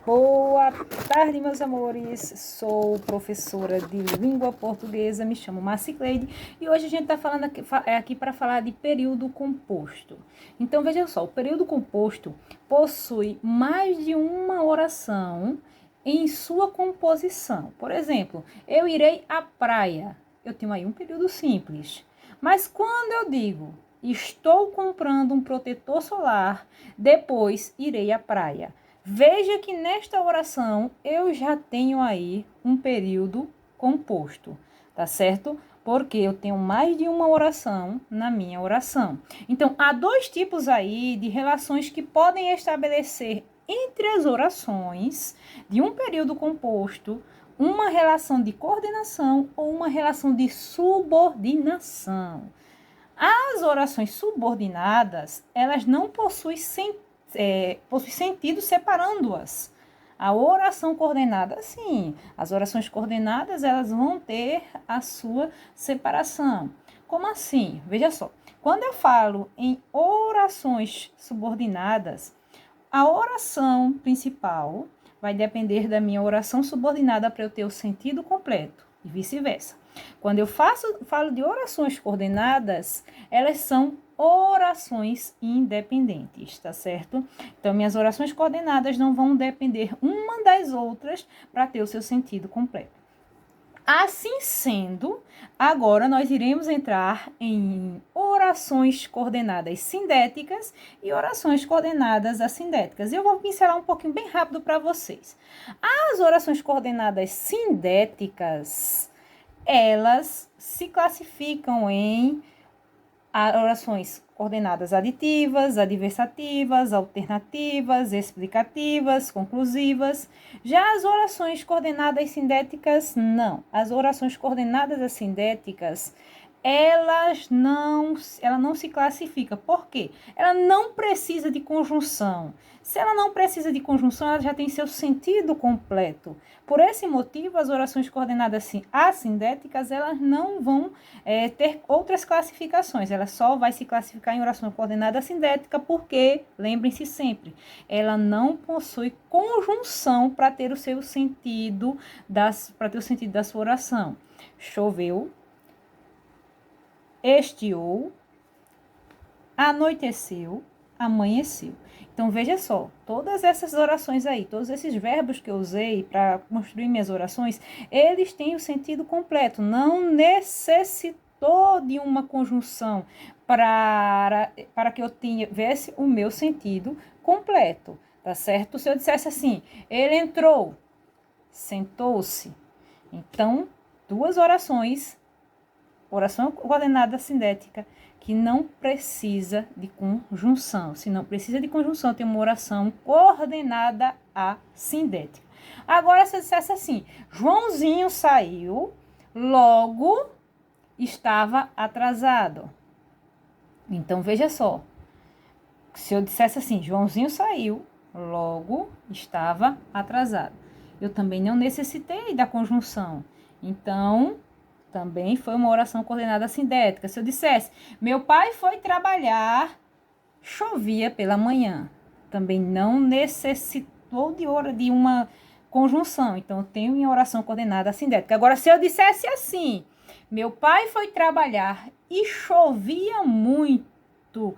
Boa tarde, meus amores. Sou professora de língua portuguesa, me chamo Marcicleide e hoje a gente está falando aqui para falar de período composto. Então, veja só, o período composto possui mais de uma oração em sua composição. Por exemplo, eu irei à praia. Eu tenho aí um período simples. Mas quando eu digo estou comprando um protetor solar, depois irei à praia. Veja que nesta oração eu já tenho aí um período composto, tá certo? Porque eu tenho mais de uma oração na minha oração. Então, há dois tipos aí de relações que podem estabelecer entre as orações de um período composto, uma relação de coordenação ou uma relação de subordinação. As orações subordinadas, elas não possuem sentido separando-as. A oração coordenada, sim. As orações coordenadas, elas vão ter a sua separação. Como assim? Veja só. Quando eu falo em orações subordinadas, a oração principal vai depender da minha oração subordinada para eu ter o sentido completo e vice-versa. Quando eu falo de orações coordenadas, elas são orações independentes, tá certo? Então, minhas orações coordenadas não vão depender uma das outras para ter o seu sentido completo. Assim sendo, agora nós iremos entrar em orações coordenadas sindéticas e orações coordenadas assindéticas. Eu vou pincelar um pouquinho bem rápido para vocês. As orações coordenadas sindéticas, elas se classificam em orações coordenadas aditivas, adversativas, alternativas, explicativas, conclusivas. Já as orações coordenadas sindéticas, não. As orações coordenadas assindéticas, ela não se classifica. Por quê? Ela não precisa de conjunção. Se ela não precisa de conjunção, ela já tem seu sentido completo. Por esse motivo, as orações coordenadas assindéticas, elas não vão ter outras classificações. Ela só vai se classificar em oração coordenada assindética porque, lembrem-se sempre, ela não possui conjunção para ter o seu sentido, para ter o sentido da sua oração. Choveu, estiou, anoiteceu, amanheceu. Então, veja só, todas essas orações aí, todos esses verbos que eu usei para construir minhas orações, eles têm o sentido completo, não necessitou de uma conjunção para que eu tivesse o meu sentido completo, tá certo? Se eu dissesse assim, ele entrou, sentou-se. Então, duas orações, oração coordenada sindética, que não precisa de conjunção. Se não precisa de conjunção, tem uma oração coordenada assindética. Agora, se eu dissesse assim, Joãozinho saiu, logo estava atrasado. Então, veja só. Se eu dissesse assim, Joãozinho saiu, logo estava atrasado. Eu também não necessitei da conjunção. Então, também foi uma oração coordenada sindética. Se eu dissesse, meu pai foi trabalhar, chovia pela manhã. Também não necessitou de uma conjunção. Então, eu tenho minha oração coordenada sindética. Agora, se eu dissesse assim, meu pai foi trabalhar e chovia muito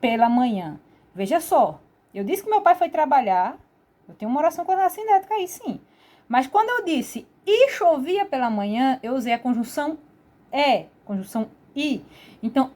pela manhã. Veja só, eu disse que meu pai foi trabalhar, eu tenho uma oração coordenada sindética aí, sim. Mas quando eu disse e chovia pela manhã, eu usei a conjunção conjunção i. Então,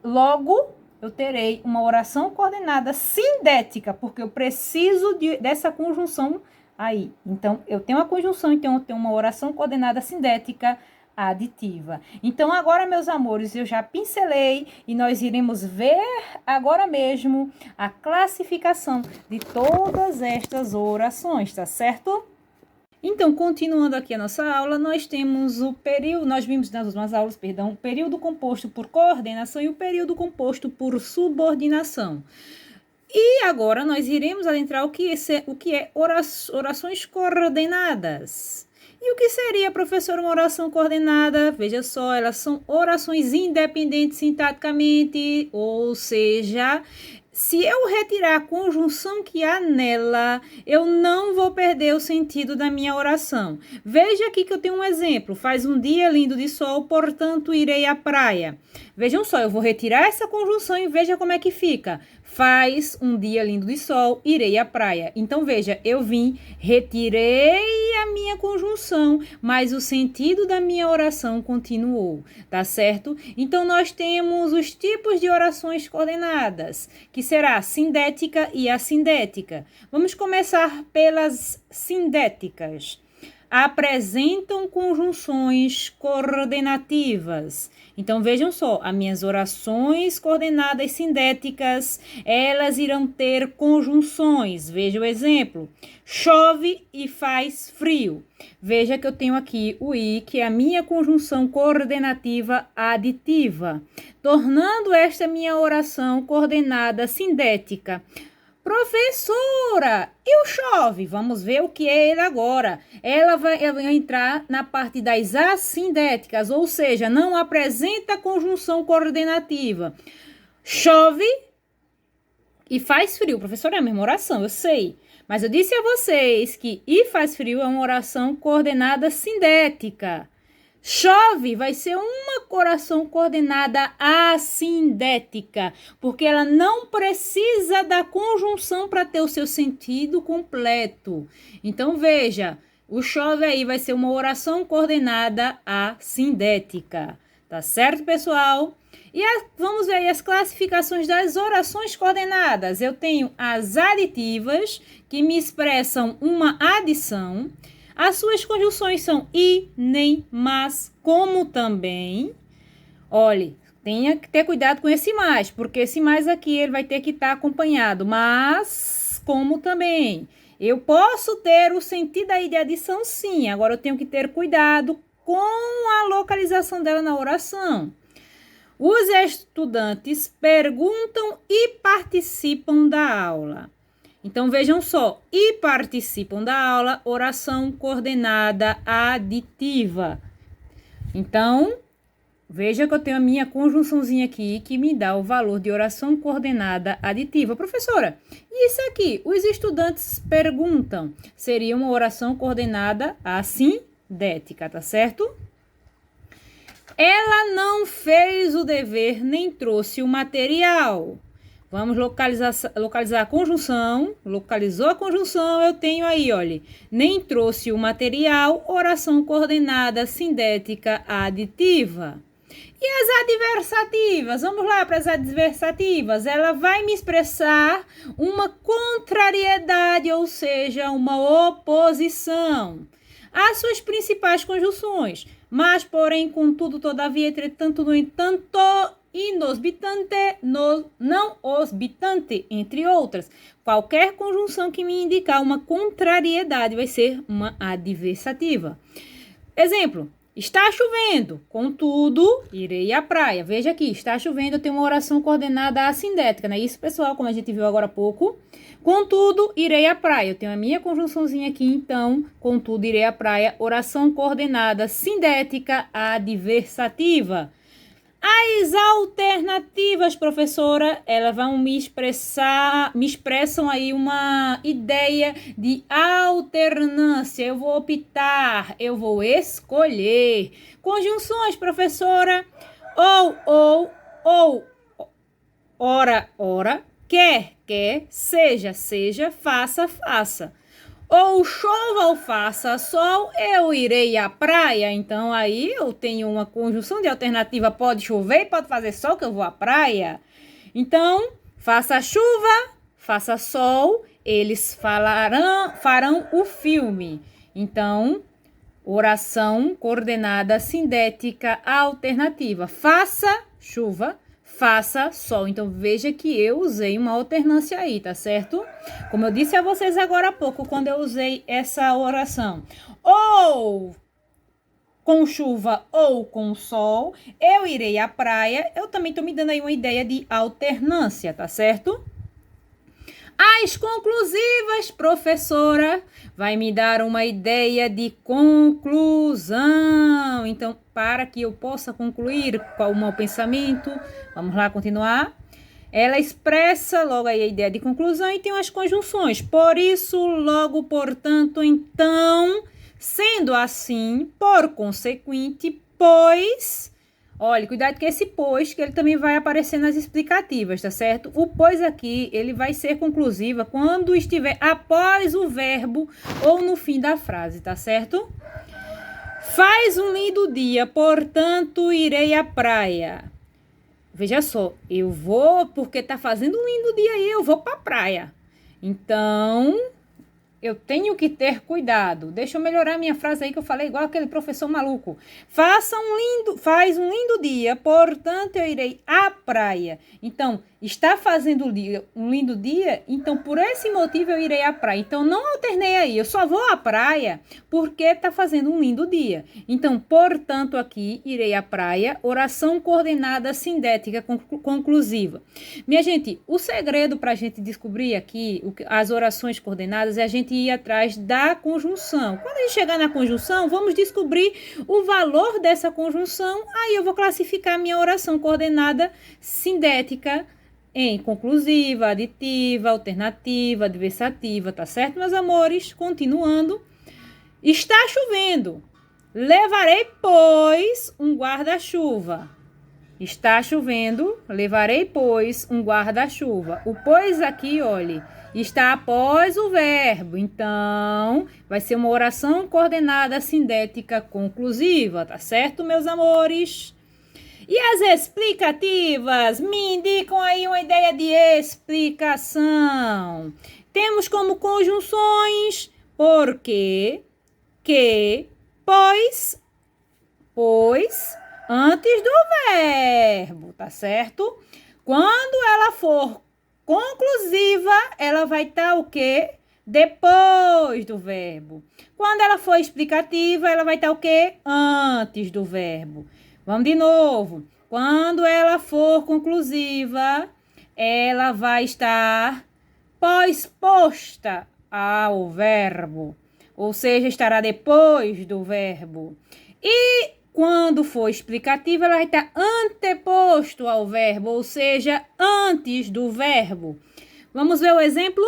logo, eu terei uma oração coordenada sindética, porque eu preciso dessa conjunção aí. Então, eu tenho a conjunção, então eu tenho uma oração coordenada sindética aditiva. Então, agora, meus amores, eu já pincelei e nós iremos ver agora mesmo a classificação de todas estas orações, tá certo? Então, continuando aqui a nossa aula, nós temos nós vimos nas últimas aulas, o período composto por coordenação e o período composto por subordinação. E agora nós iremos adentrar o que é orações coordenadas. E o que seria, professor, uma oração coordenada? Veja só, elas são orações independentes sintaticamente, ou seja, Se eu retirar a conjunção que há nela, eu não vou perder o sentido da minha oração. Veja aqui que eu tenho um exemplo. Faz um dia lindo de sol, portanto irei à praia. Vejam só, eu vou retirar essa conjunção e veja como é que fica. Faz um dia lindo de sol, irei à praia. Então, veja, eu vim, retirei a minha conjunção, mas o sentido da minha oração continuou, tá certo? Então, nós temos os tipos de orações coordenadas, que será a sindética e assindética. Vamos começar pelas sindéticas. Apresentam conjunções coordenativas. Então, vejam só, as minhas orações coordenadas sindéticas, elas irão ter conjunções. Veja o exemplo. Chove e faz frio. Veja que eu tenho aqui o i, que é a minha conjunção coordenativa aditiva, tornando esta minha oração coordenada sindética. Professora, e o chove? Vamos ver o que é ele agora. Ela vai entrar na parte das assindéticas, ou seja, não apresenta conjunção coordenativa. Chove e faz frio. Professora, é a mesma oração, eu sei. Mas eu disse a vocês que e faz frio é uma oração coordenada sindética. Chove vai ser uma oração coordenada assindética, porque ela não precisa da conjunção para ter o seu sentido completo. Então, veja, o chove aí vai ser uma oração coordenada assindética. Tá certo, pessoal? E vamos ver aí as classificações das orações coordenadas. Eu tenho as aditivas, que me expressam uma adição. As suas conjunções são e, nem, mas, como também. Olhe, tenha que ter cuidado com esse mais, porque esse mais aqui ele vai ter que estar acompanhado. Mas, como também. Eu posso ter o sentido aí de adição, sim. Agora eu tenho que ter cuidado com a localização dela na oração. Os estudantes perguntam e participam da aula. Então, vejam só, e participam da aula, oração coordenada aditiva. Então, veja que eu tenho a minha conjunçãozinha aqui que me dá o valor de oração coordenada aditiva. Professora, e isso aqui? Os estudantes perguntam. Seria uma oração coordenada assindética, tá certo? Ela não fez o dever nem trouxe o material. Vamos localizar a conjunção. Localizou a conjunção, eu tenho aí, olha. Nem trouxe o material, oração coordenada sindética aditiva. E as adversativas? Vamos lá para as adversativas. Ela vai me expressar uma contrariedade, ou seja, uma oposição. As suas principais conjunções. Mas, porém, contudo, todavia, entretanto, no entanto, inosbitante, não obstante, entre outras. Qualquer conjunção que me indicar uma contrariedade vai ser uma adversativa. Exemplo, está chovendo, contudo, irei à praia. Veja aqui, está chovendo, eu tenho uma oração coordenada assindética, não é isso, pessoal? Como a gente viu agora há pouco. Contudo, irei à praia. Eu tenho a minha conjunçãozinha aqui, então, contudo, irei à praia. Oração coordenada sindética adversativa. As alternativas, professora, elas vão me expressam aí uma ideia de alternância. Eu vou optar, eu vou escolher. Conjunções, professora, ou, ora, quer, seja, faça. Ou chova ou faça sol, eu irei à praia. Então, aí eu tenho uma conjunção de alternativa. Pode chover e pode fazer sol, que eu vou à praia. Então, faça chuva, faça sol, eles farão o filme. Então, oração coordenada sindética alternativa. Faça chuva, faça sol. Então, veja que eu usei uma alternância aí, tá certo? Como eu disse a vocês agora há pouco, quando eu usei essa oração. Ou com chuva ou com sol, eu irei à praia. Eu também tô me dando aí uma ideia de alternância, tá certo? As conclusivas, professora, vai me dar uma ideia de conclusão. Então, para que eu possa concluir qual o meu pensamento, vamos lá continuar. Ela expressa logo aí a ideia de conclusão e tem umas conjunções. Por isso, logo, portanto, então, sendo assim, por consequente, pois... Olha, cuidado com esse pois, que ele também vai aparecer nas explicativas, tá certo? O pois aqui, ele vai ser conclusiva quando estiver após o verbo ou no fim da frase, tá certo? Faz um lindo dia, portanto, irei à praia. Veja só, eu vou porque tá fazendo um lindo dia aí, eu vou pra praia. Então, eu tenho que ter cuidado. Deixa eu melhorar minha frase aí que eu falei igual aquele professor maluco. Faz um lindo dia, portanto eu irei à praia. Então, está fazendo um lindo dia, então por esse motivo eu irei à praia. Então, não alternei aí, eu só vou à praia porque está fazendo um lindo dia. Então, portanto, aqui irei à praia, oração coordenada sintética conclusiva. Minha gente, o segredo para a gente descobrir aqui as orações coordenadas é a gente ir atrás da conjunção. Quando a gente chegar na conjunção, vamos descobrir o valor dessa conjunção, aí eu vou classificar a minha oração coordenada sintética em conclusiva, aditiva, alternativa, adversativa, tá certo, meus amores? Continuando. Está chovendo. Levarei, pois, um guarda-chuva. Está chovendo. Levarei, pois, um guarda-chuva. O pois aqui, olhe, está após o verbo. Então, vai ser uma oração coordenada sintética conclusiva, tá certo, meus amores? E as explicativas? Me indicam aí uma ideia de explicação. Temos como conjunções porque, que, pois, antes do verbo, tá certo? Quando ela for conclusiva, ela vai estar o quê? Depois do verbo. Quando ela for explicativa, ela vai estar o quê? Antes do verbo. Vamos de novo. Quando ela for conclusiva, ela vai estar pós-posta ao verbo. Ou seja, estará depois do verbo. E quando for explicativa, ela vai estar anteposto ao verbo, ou seja, antes do verbo. Vamos ver o exemplo?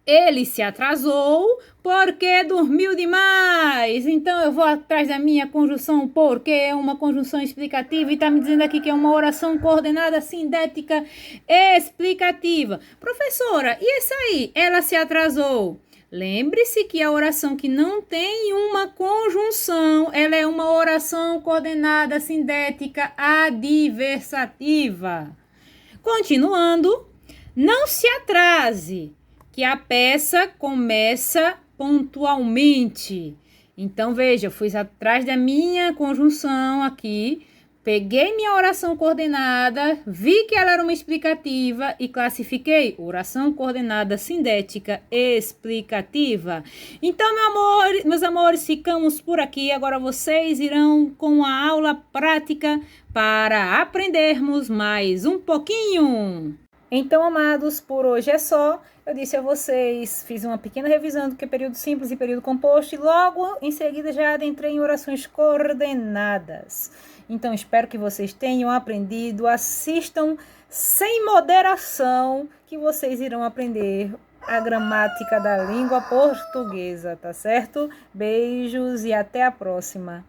Ele se atrasou porque dormiu demais. Então, eu vou atrás da minha conjunção porque é uma conjunção explicativa e está me dizendo aqui que é uma oração coordenada sintética explicativa. Professora, e essa aí? Ela se atrasou. Lembre-se que a oração que não tem uma conjunção, ela é uma oração coordenada sintética adversativa. Continuando, não se atrase, que a peça começa pontualmente. Então, veja, eu fui atrás da minha conjunção aqui, peguei minha oração coordenada, vi que ela era uma explicativa e classifiquei oração coordenada sintética explicativa. Então, meus amores, ficamos por aqui. Agora vocês irão com a aula prática para aprendermos mais um pouquinho. Então, amados, por hoje é só. Eu disse a vocês, fiz uma pequena revisão do que é período simples e período composto e logo em seguida já adentrei em orações coordenadas. Então, espero que vocês tenham aprendido, assistam sem moderação, que vocês irão aprender a gramática da língua portuguesa, tá certo? Beijos e até a próxima.